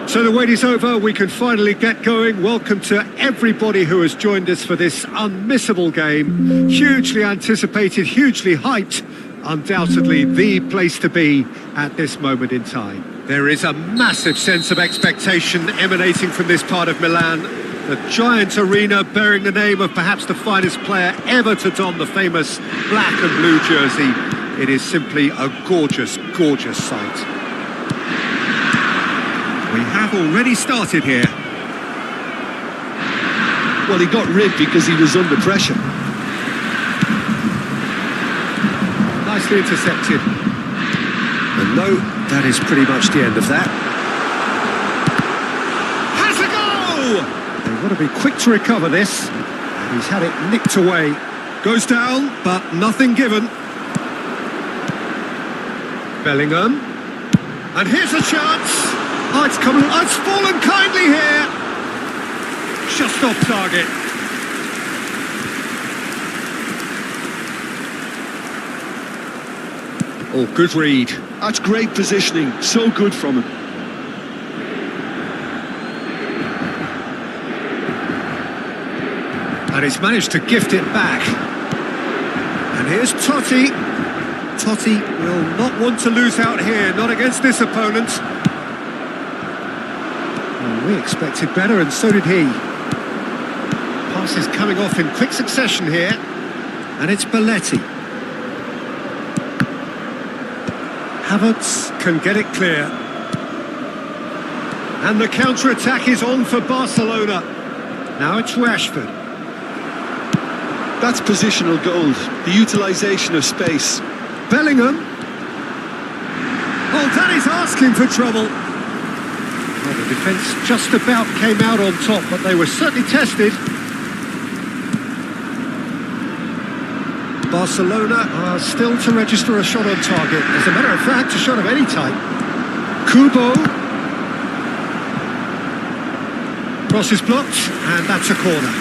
So the wait is over, we can finally get going. Welcome to everybody who has joined us for this unmissable game. Hugely anticipated, hugely hyped. Undoubtedly the place to be at this moment in time. There is a massive sense of expectation emanating from this part of Milan. The giant arena bearing the name of perhaps the finest player ever to don the famous black and blue jersey. It is simply a gorgeous, gorgeous sight. We have already started here. Well, he got rigged because he was under pressure. Nicely intercepted. And no, that is pretty much the end of that. Has a goal! They've got to be quick to recover this. And he's had it nicked away. Goes down, but nothing given. Bellingham. And here's a chance. Oh, it's coming. Oh, it's fallen kindly here. Just off target. Oh, good read. That's great positioning. So good from him. And he's managed to gift it back. And here's Totti. Totti will not want to lose out here, not against this opponent. Well, we expected better, and so did he. Passes coming off in quick succession here. And it's Belletti. Havertz can get it clear. And the counter-attack is on for Barcelona. Now it's Rashford. That's positional gold, the utilisation of space. Bellingham. Oh, that is asking for trouble. Well, the defence just about came out on top, but they were certainly tested. Barcelona are still to register a shot on target. As a matter of fact, a shot of any type. Kubo. Cross is blocked, and that's a corner.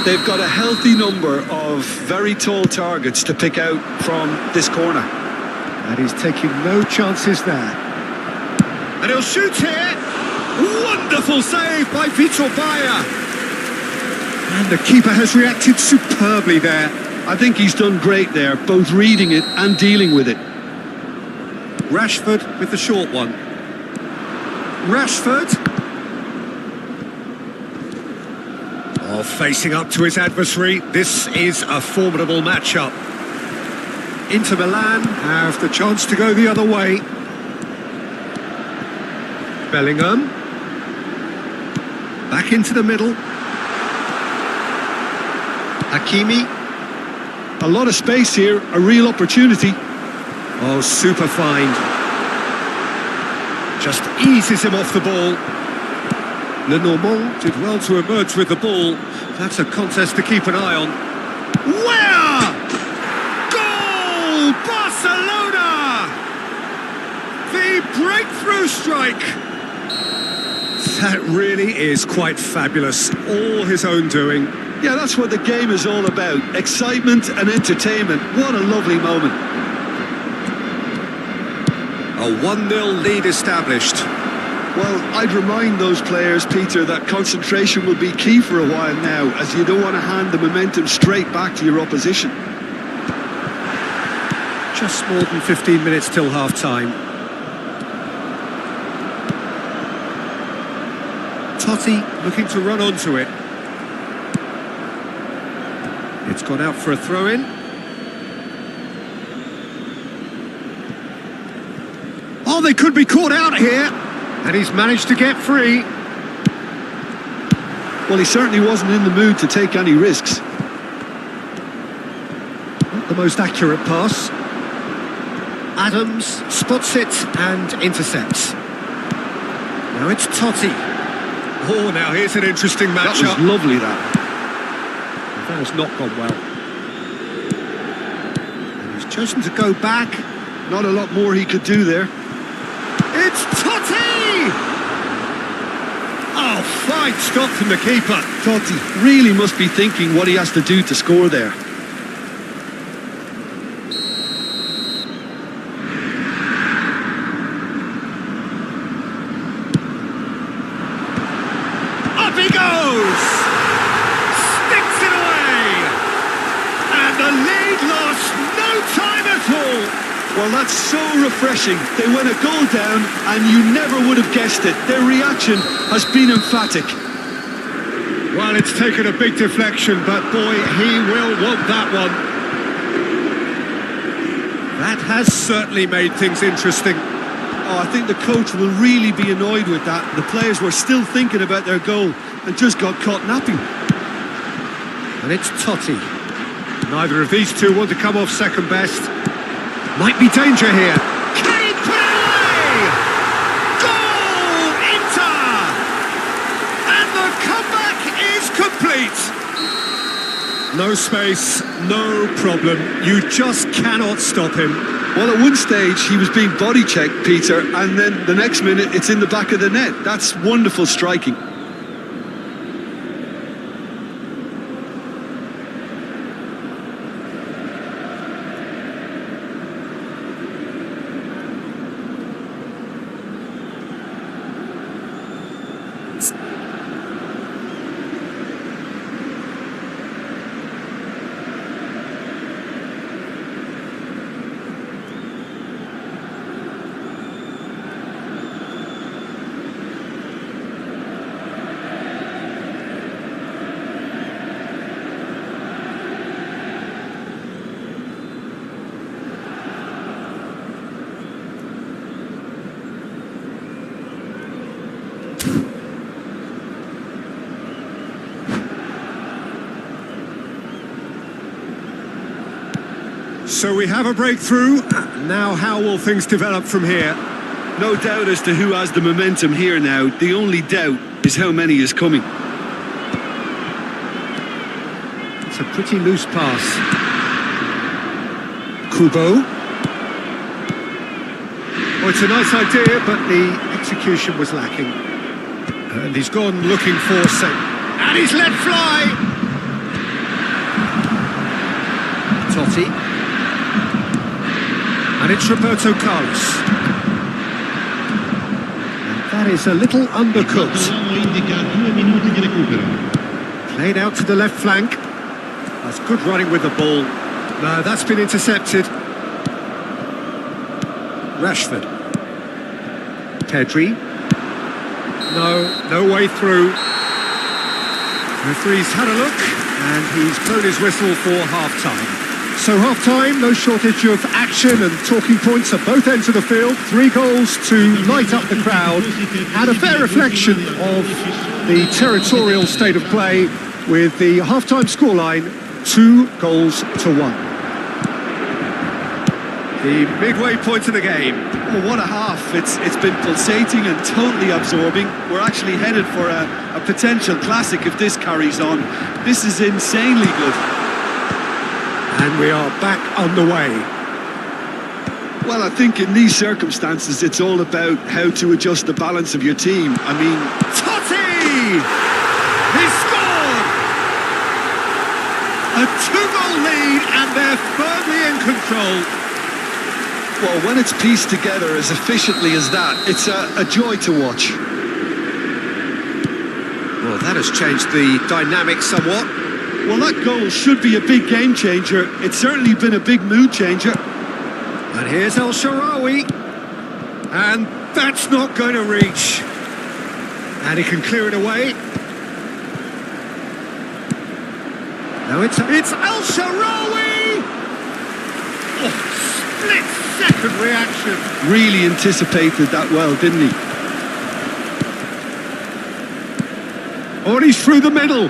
They've got a healthy number of very tall targets to pick out from this corner. And he's taking no chances there. And he'll shoot here. Wonderful save by Vitor Bayer. And the keeper has reacted superbly there. I think he's done great there, both reading it and dealing with it. Rashford with the short one. Rashford. Oh, facing up to his adversary. This is a formidable matchup. Inter Milan have the chance to go the other way. Bellingham. Back into the middle. Hakimi. A lot of space here, a real opportunity. Oh, super find. Just eases him off the ball. Lenormand did well to emerge with the ball. That's a contest to keep an eye on. Where? Goal! Barcelona! The breakthrough strike. That really is quite fabulous. All his own doing. Yeah, that's what the game is all about. Excitement and entertainment. What a lovely moment. A 1-0 lead established. Well, I'd remind those players, Peter, that concentration will be key for a while now, as you don't want to hand the momentum straight back to your opposition. Just more than 15 minutes till half-time. Totti looking to run onto it. It's gone out for a throw-in. Oh, they could be caught out here. And he's managed to get free. Well, he certainly wasn't in the mood to take any risks. Not the most accurate pass. Adams spots it and intercepts. Now it's Totti. Oh, now here's an interesting matchup. That was lovely, that. That has not gone well. And he's chosen to go back. Not a lot more he could do there. It's Totti! Oh, fine stop from the keeper. Totti really must be thinking what he has to do to score there. goes! Sticks it away! And the lead lost no time at all! Well, that's so refreshing. They went a goal down and you never would have guessed it. Their reaction has been emphatic. Well, it's taken a big deflection, but boy, he will want that one. That has certainly made things interesting. Oh, I think the coach will really be annoyed with that. The players were still thinking about their goal and just got caught napping. And it's Totti. Neither of these two want to come off second best. Might be danger here. Can he put it away? Goal! Inter! And the comeback is complete. No space, no problem. You just cannot stop him. Well, at one stage he was being body checked, Peter, and then the next minute it's in the back of the net. That's wonderful striking. So we have a breakthrough. Now how will things develop from here? No doubt as to who has the momentum here now. The only doubt is how many is coming. It's a pretty loose pass. Kubo. Oh, it's a nice idea, but the execution was lacking. And he's gone looking for safe. And he's let fly! Totti. And it's Roberto Carlos. And that is a little undercooked. Played out to the left flank. That's good running with the ball. No, that's been intercepted. Rashford. Pedri. No way through. Referee's had a look and he's blown his whistle for half-time. So half-time, no shortage of action and talking points at both ends of the field. 3 goals to light up the crowd and a fair reflection of the territorial state of play with the half-time scoreline 2-1. The midway point of the game. Oh, what a half. It's been pulsating and totally absorbing. We're actually headed for a potential classic if this carries on. This is insanely good. And we are back on the way. Well, I think in these circumstances, it's all about how to adjust the balance of your team. I mean... Totti! He scored! A 2-goal lead and they're firmly in control. Well, when it's pieced together as efficiently as that, it's a joy to watch. Well, that has changed the dynamic somewhat. Well, that goal should be a big game changer. It's certainly been a big mood changer. And here's El Shaarawy. And that's not going to reach. And he can clear it away. No, it's El Shaarawy! Oh, split-second reaction. Really anticipated that well, didn't he? Oh, and he's through the middle.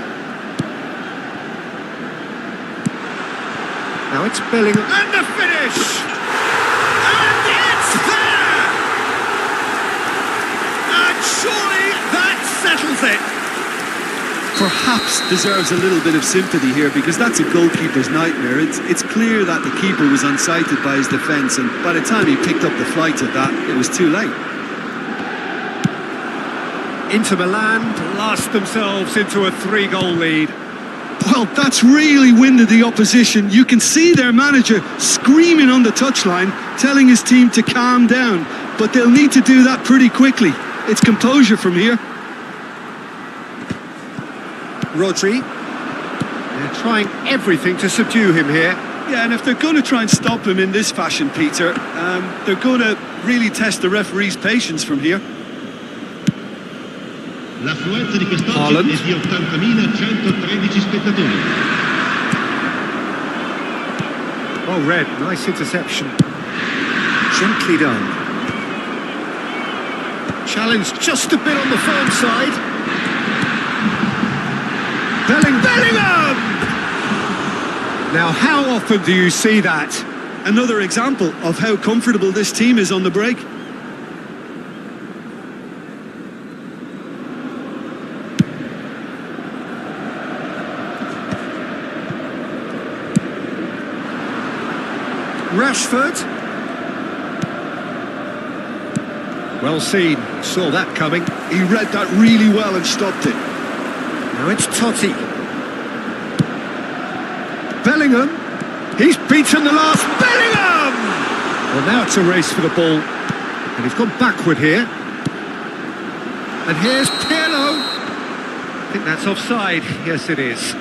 Now it's Bellingham. And the finish! And it's there! And surely that settles it. Perhaps deserves a little bit of sympathy here because that's a goalkeeper's nightmare. It's clear that the keeper was unsighted by his defence, and by the time he picked up the flight of that, it was too late. Inter Milan blast themselves into a 3-goal lead. Well, that's really winded the opposition. You can see their manager screaming on the touchline, telling his team to calm down. But they'll need to do that pretty quickly. It's composure from here. Rodri. They're trying everything to subdue him here. Yeah, and if they're going to try and stop him in this fashion, Peter, they're going to really test the referee's patience from here. L'affluenza di quest'oggi è di 80.113 spettatori. Oh, Red, nice interception. Gently done. Challenge just a bit on the firm side. Bellingham! Now, how often do you see that? Another example of how comfortable this team is on the break. Rashford. Well seen, saw that coming. He read that really well and stopped it. Now it's Totti. Bellingham. He's beaten the last. Bellingham! Well, now it's a race for the ball. And he's gone backward here. And here's Pirlo. I think that's offside. Yes, it is.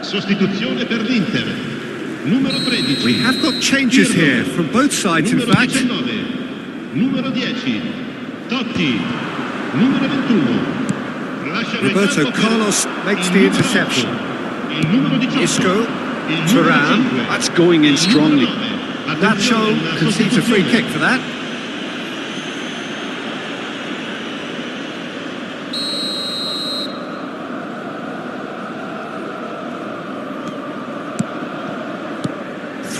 Sostituzione per l'Inter. Numero 13. We have got changes here from both sides, in Numero fact. 19. Numero 10. Totti. Numero 21. Roberto Carlos makes the interception. Il numero 18. Isco, Il numero Thuram. 5. That's going in strongly. Nacho concedes a free kick for that.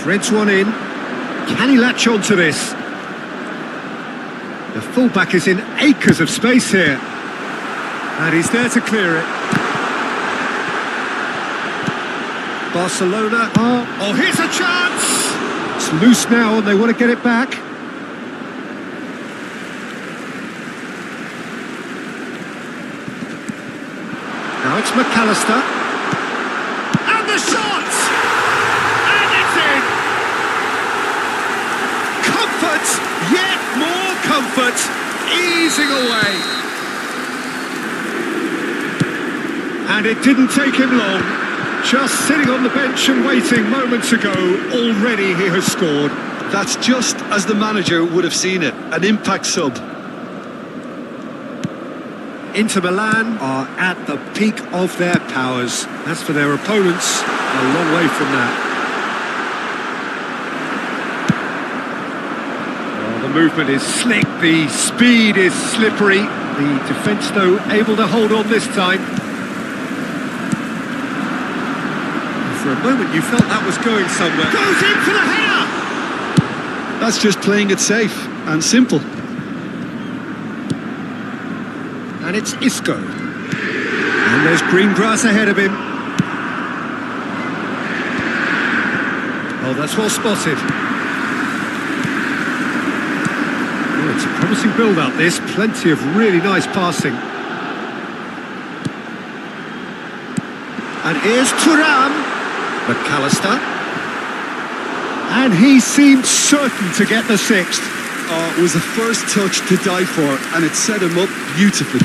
Threads one in. Can he latch on to this? The fullback is in acres of space here. And he's there to clear it. Barcelona. Oh, here's a chance! It's loose now and they want to get it back. Now it's McAllister. And the shot! And it's in! Comfort! Yet more comfort! Easing away. And it didn't take him long. Just sitting on the bench and waiting moments ago, already he has scored. That's just as the manager would have seen it, an impact sub. Inter Milan are at the peak of their powers. As for their opponents, a long way from that. Oh, the movement is slick, the speed is slippery. The defence, though, able to hold on this time. For a moment you felt that was going somewhere. Goes in for the header! That's just playing it safe and simple. And it's Isco. And there's green grass ahead of him. Oh, that's well spotted. Oh, it's a promising build-up, this. Plenty of really nice passing. And here's Thuram. McAllister. And he seemed certain to get the sixth. Oh, it was the first touch to die for, and it set him up beautifully.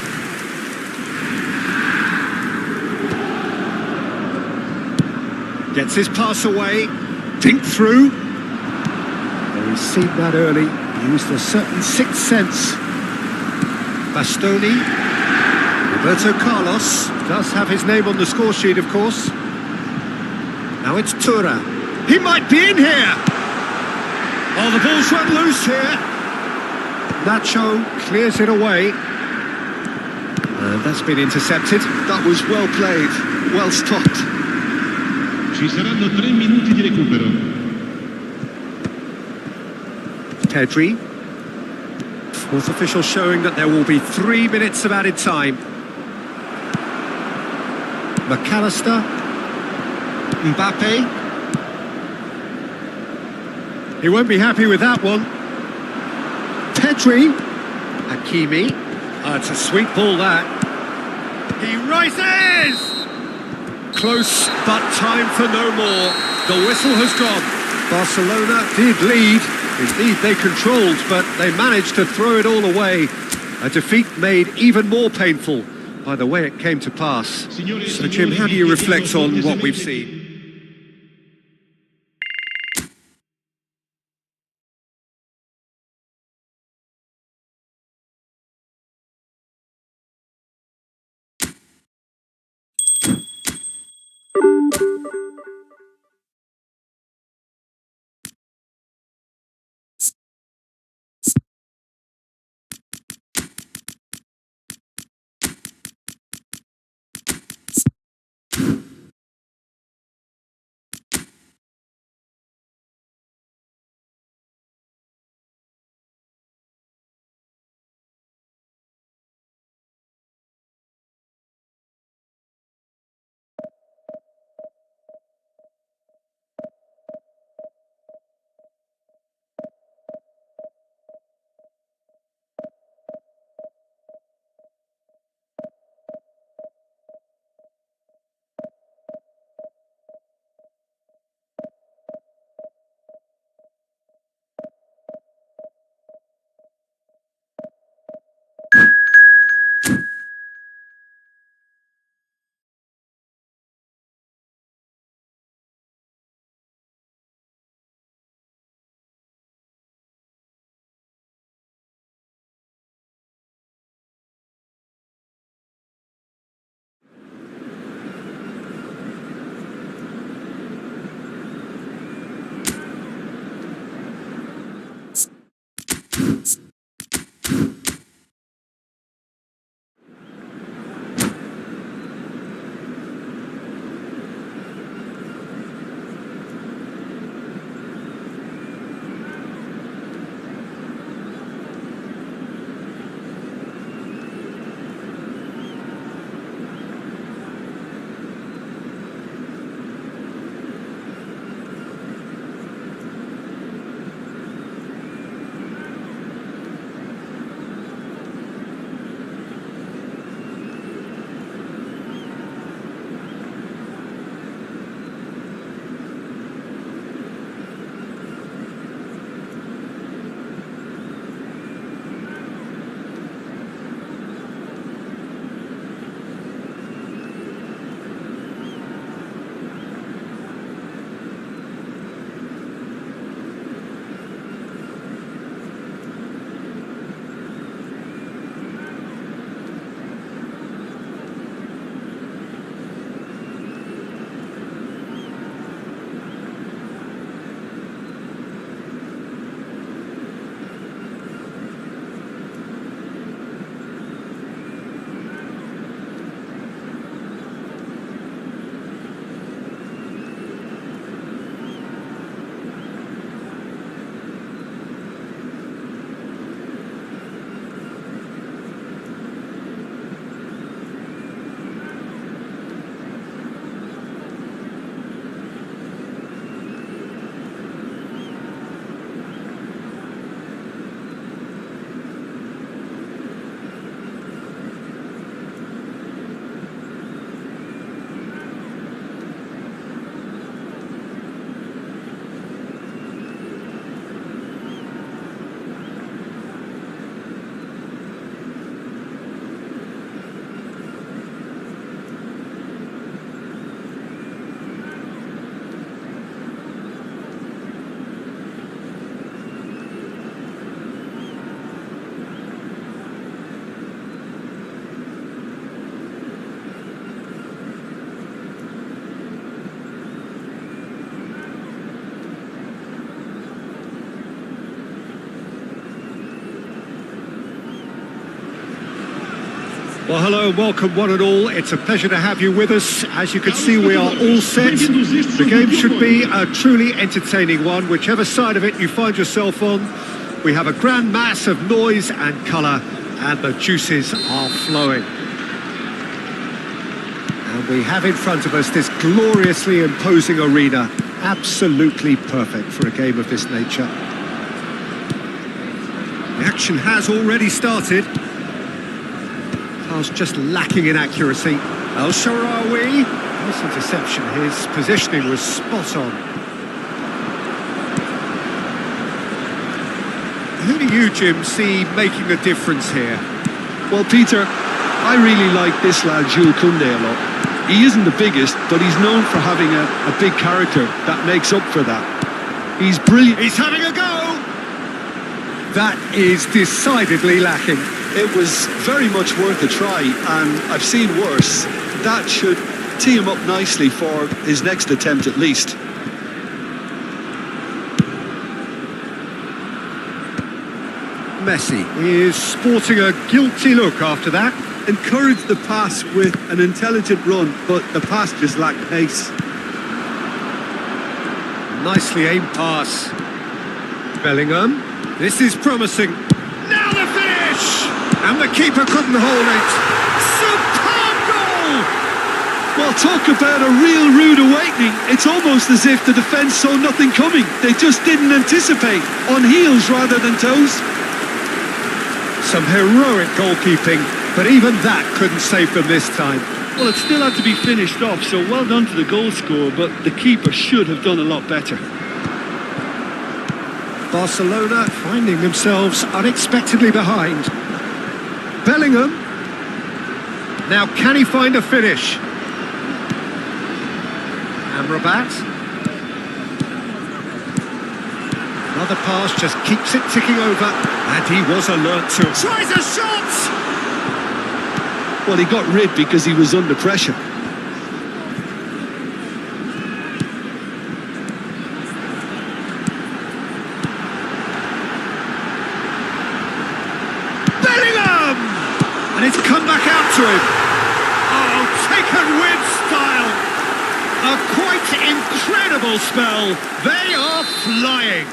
Gets his pass away. Dinked through. Oh, he's seen that early. Used a certain sixth sense. Bastoni. Roberto Carlos does have his name on the score sheet, of course. Now it's Thuram. He might be in here. Oh, the ball's run loose here. Nacho clears it away. And that's been intercepted. That was well played, well stopped. Ci saranno 3 minuti di recupero. Pedri. Fourth official showing that there will be 3 minutes of added time. McAllister. Mbappe. He won't be happy with that one. Pedri. Hakimi. It's a sweet ball, that. He rises! Close, but time for no more. The whistle has gone. Barcelona did lead. Indeed, they controlled, but they managed to throw it all away. A defeat made even more painful by the way it came to pass. So, Jim, how do you reflect on what we've seen? Well, hello and welcome one and all. It's a pleasure to have you with us. As you can see, we are all set. The game should be a truly entertaining one, whichever side of it you find yourself on. We have a grand mass of noise and colour, and the juices are flowing. And we have in front of us this gloriously imposing arena, absolutely perfect for a game of this nature. The action has already started. Pass just lacking in accuracy. El-Shaarawy. Nice interception. His positioning was spot on. Who do you, Jim, see making a difference here? Well, Peter, I really like this lad, Jules Koundé, a lot. He isn't the biggest, but he's known for having a big character that makes up for that. He's brilliant. He's having a go! That is decidedly lacking. It was very much worth a try, and I've seen worse. That should tee him up nicely for his next attempt at least. Messi is sporting a guilty look after that. Encouraged the pass with an intelligent run, but the pass just lacked pace. Nicely aimed pass. Bellingham. This is promising. Now the finish! And the keeper couldn't hold it. Superb goal! Well, talk about a real rude awakening. It's almost as if the defence saw nothing coming. They just didn't anticipate. On heels rather than toes. Some heroic goalkeeping, but even that couldn't save them this time. Well, it still had to be finished off, so well done to the goal scorer, but the keeper should have done a lot better. Barcelona finding themselves unexpectedly behind. Bellingham. Now can he find a finish? Amrabat. Another pass just keeps it ticking over, and he was alert to it. Tries a shot! Well, he got rid because he was under pressure. Bellingham! And it's come back out to him. Oh, taken with style. A quite incredible spell. They are flying.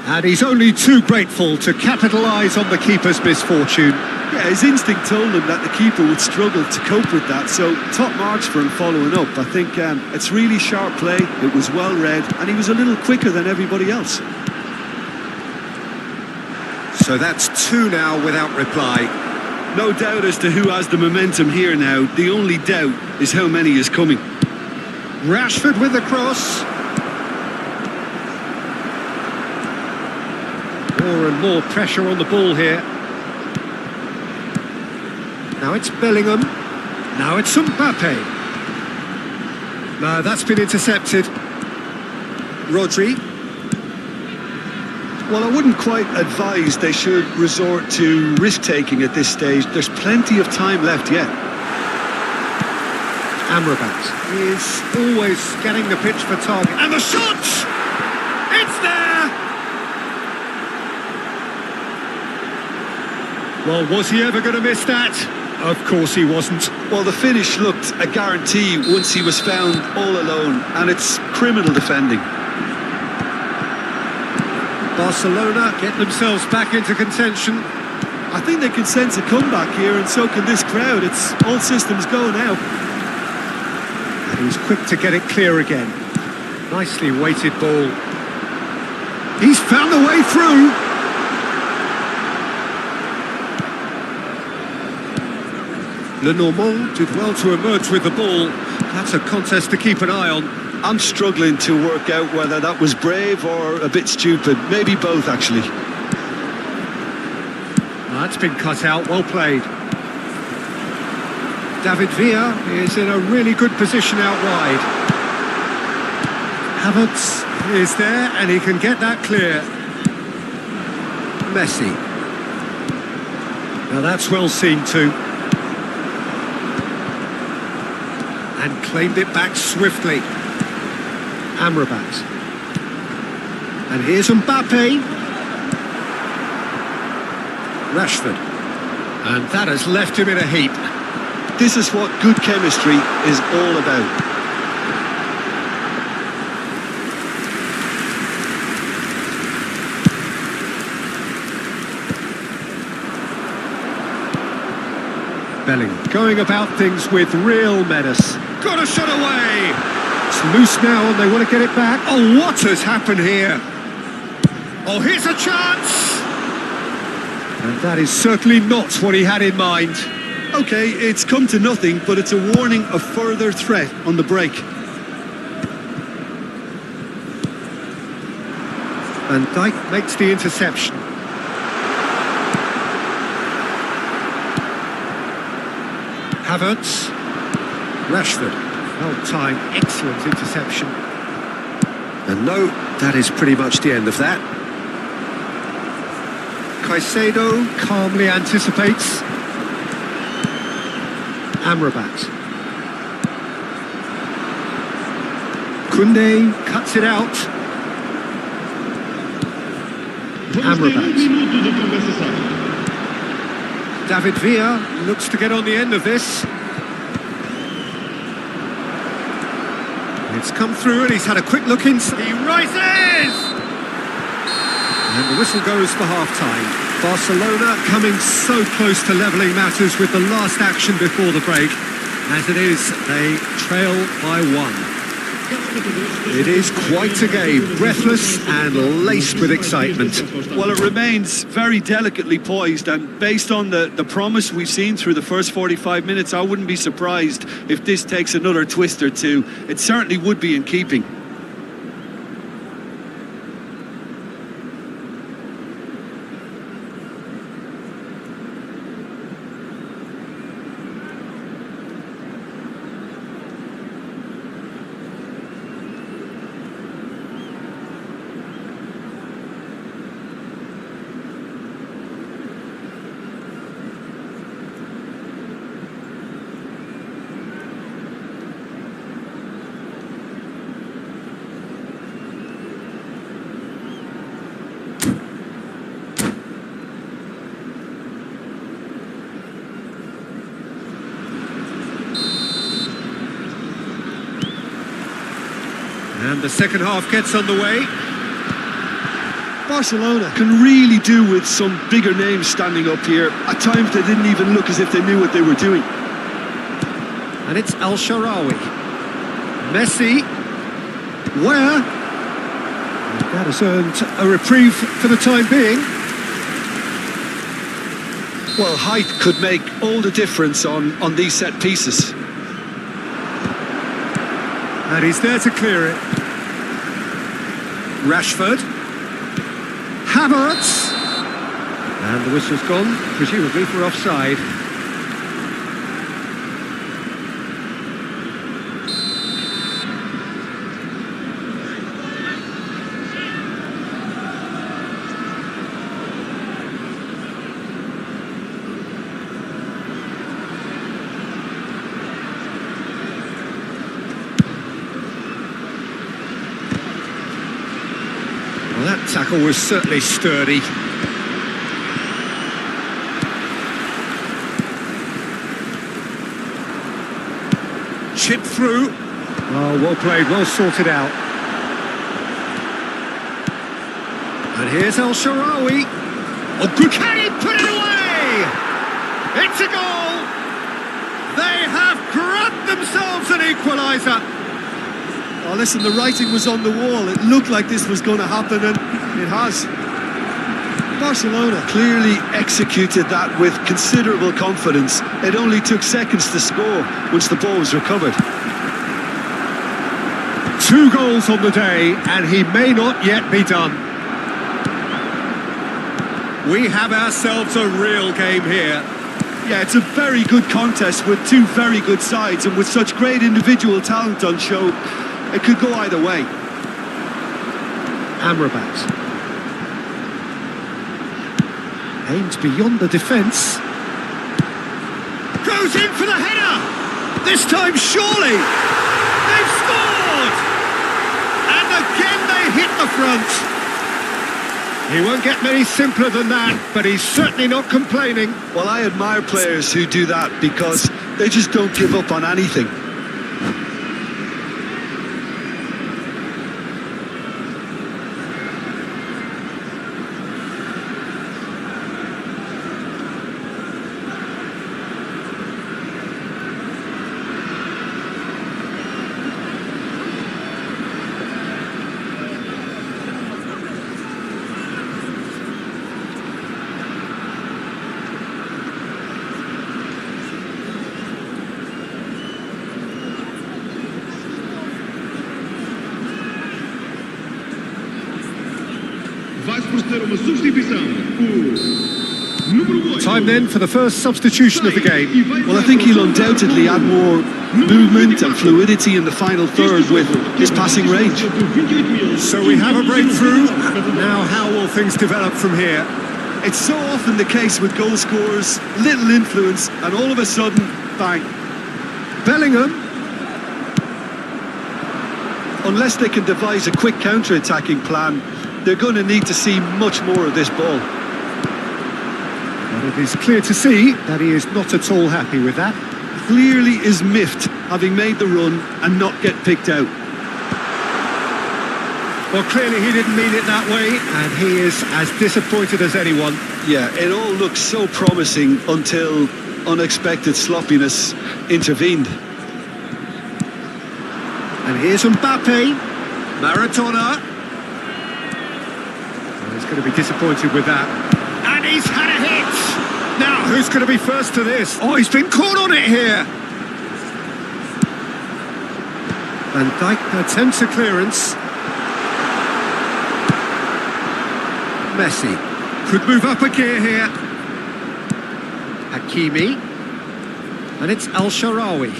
And he's only too grateful to capitalise on the keeper's misfortune. Yeah, his instinct told him that the keeper would struggle to cope with that, so top marks for him following up. I think it's really sharp play, it was well read, and he was a little quicker than everybody else. So that's two now without reply. No doubt as to who has the momentum here now. The only doubt is how many is coming. Rashford with the cross. More and more pressure on the ball here. Now it's Bellingham. Now it's Mbappe. No, that's been intercepted. Rodri. Well, I wouldn't quite advise they should resort to risk-taking at this stage. There's plenty of time left yet. Amrabat is always scanning the pitch for target. And the shot! It's there! Well, was he ever going to miss that? Of course he wasn't. Well, the finish looked a guarantee once he was found all alone, and it's criminal defending. Barcelona get themselves back into contention. I think they can sense a comeback here, and so can this crowd. It's all systems go now. And he's quick to get it clear again. Nicely weighted ball. He's found the way through. Lenormand did well to emerge with the ball. That's a contest to keep an eye on. I'm struggling to work out whether that was brave or a bit stupid. Maybe both, actually. That's been cut out. Well played. David Villa is in a really good position out wide. Havertz is there and he can get that clear. Messi. Now that's well seen too. And claimed it back swiftly. Amrabat. And here's Mbappe. Rashford. And that has left him in a heap. This is what good chemistry is all about. Bellingham going about things with real menace. Got a shot away! It's loose now and they want to get it back. Oh, what has happened here? Oh, here's a chance! And that is certainly not what he had in mind. Okay, it's come to nothing, but it's a warning of further threat on the break. Van Dijk makes the interception. Havertz, Rashford, well-timed, excellent interception. And no, that is pretty much the end of that. Caicedo calmly anticipates. Amrabat. Koundé cuts it out. Amrabat. David Villa looks to get on the end of this. It's come through and he's had a quick look inside. He rises! And the whistle goes for half-time. Barcelona coming so close to levelling matters with the last action before the break. As it is, they trail by one. It is quite a game, breathless and laced with excitement. Well, it remains very delicately poised, and based on the promise we've seen through the first 45 minutes, I wouldn't be surprised if this takes another twist or two. It certainly would be in keeping. And the second half gets underway. Barcelona can really do with some bigger names standing up here. At times they didn't even look as if they knew what they were doing. And it's El Shaarawy. Messi. Where? And that has earned a reprieve for the time being. Well, height could make all the difference on these set pieces. And he's there to clear it. Rashford. Havertz. And the whistle's gone, presumably for offside. Well, that tackle was certainly sturdy. Chip through. Oh, well played, well sorted out. And here's El Shaarawy. Oh, good. Can he put it away? It's a goal. They have grabbed themselves an equaliser. Oh, listen, the writing was on the wall. It looked like this was going to happen, and it has. Barcelona clearly executed that with considerable confidence. It only took seconds to score once the ball was recovered. 2 goals on the day, and he may not yet be done. We have ourselves a real game here. Yeah, it's a very good contest with two very good sides, and with such great individual talent on show, it could go either way. Amrabat. Aims beyond the defence. Goes in for the header! This time surely! They've scored! And again they hit the front. He won't get many simpler than that, but he's certainly not complaining. Well, I admire players who do that because they just don't give up on anything. Vai-se proceder uma substituição. O número 8. Time then for the first substitution of the game. Well, I think he'll undoubtedly add more movement and fluidity in the final third with his passing range. So we have a breakthrough. Now how will things develop from here? It's so often the case with goal scorers, little influence, and all of a sudden, bang. Bellingham. Unless they can devise a quick counter-attacking plan, they're going to need to see much more of this ball. And it is clear to see that he is not at all happy with that. Clearly is miffed, having made the run and not get picked out. Well, clearly he didn't mean it that way, and he is as disappointed as anyone. Yeah, it all looked so promising until unexpected sloppiness intervened. And here's Mbappe, Maradona. Well, he's going to be disappointed with that. And he's had a hit! Now, who's going to be first to this? Oh, he's been caught on it here! Van Dijk attempts a clearance. Messi could move up a gear here. Hakimi. And it's El-Shaarawy.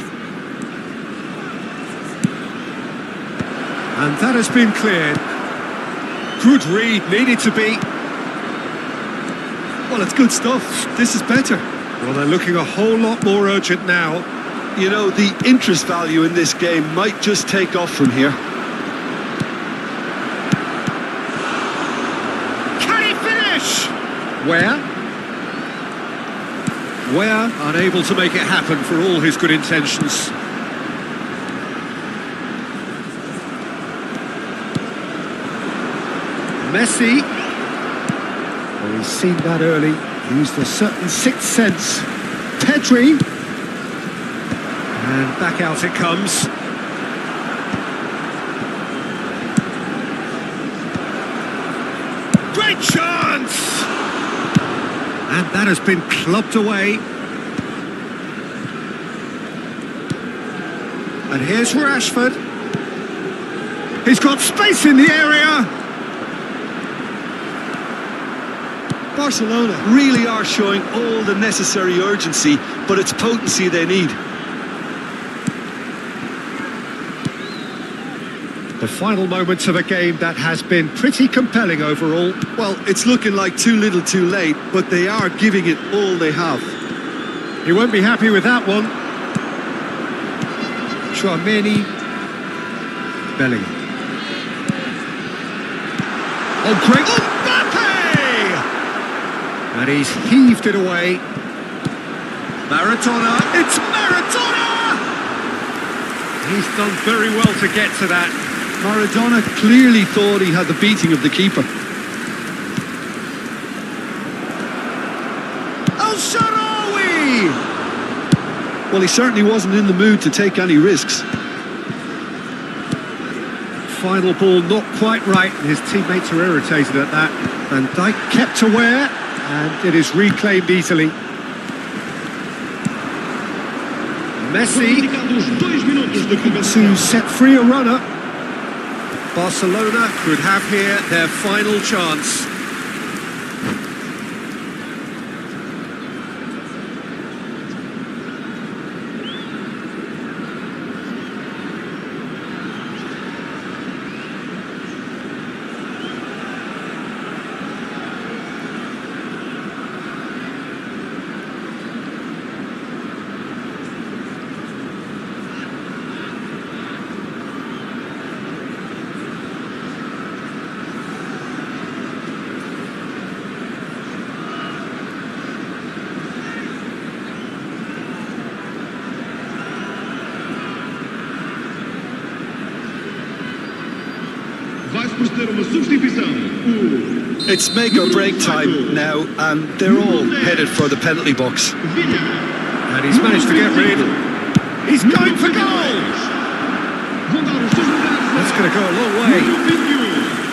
And that has been cleared. Good read, needed to be. Well, it's good stuff. This is better. Well, they're looking a whole lot more urgent now. You know, the interest value in this game might just take off from here. Can he finish? Where unable to make it happen for all his good intentions. Messi. Well, he's seen that early. Used a certain sixth sense. Pedri. And back out it comes. Great chance! And that has been clubbed away. And here's Rashford. He's got space in the area. Barcelona really are showing all the necessary urgency, but it's potency they need. The final moments of a game that has been pretty compelling overall. Well, it's looking like too little too late, but they are giving it all they have. He won't be happy with that one. Chouameni. Bellingham. Oh, great. And he's heaved it away. Maradona. It's Maradona! He's done very well to get to that. Maradona clearly thought he had the beating of the keeper. El-Shaarawy! Well, he certainly wasn't in the mood to take any risks. Final ball not quite right, and his teammates are irritated at that. Van Dijk kept aware, and it is reclaimed easily. Messi to set free a runner. Barcelona could have here their final chance. It's make or break time now, and they're all headed for the penalty box. And he's managed to get rid. He's going for goal! That's going to go a long way.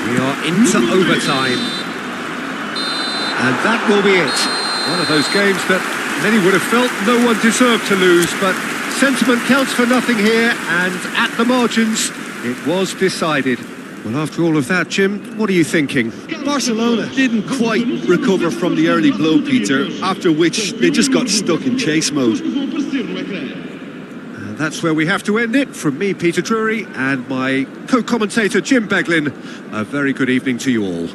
We are into overtime. And that will be it. One of those games that many would have felt no one deserved to lose, but sentiment counts for nothing here, and at the margins, it was decided. Well, after all of that, Jim, what are you thinking? Barcelona didn't quite recover from the early blow, Peter, after which they just got stuck in chase mode. And that's where we have to end it. From me, Peter Drury, and my co-commentator, Jim Beglin, a very good evening to you all.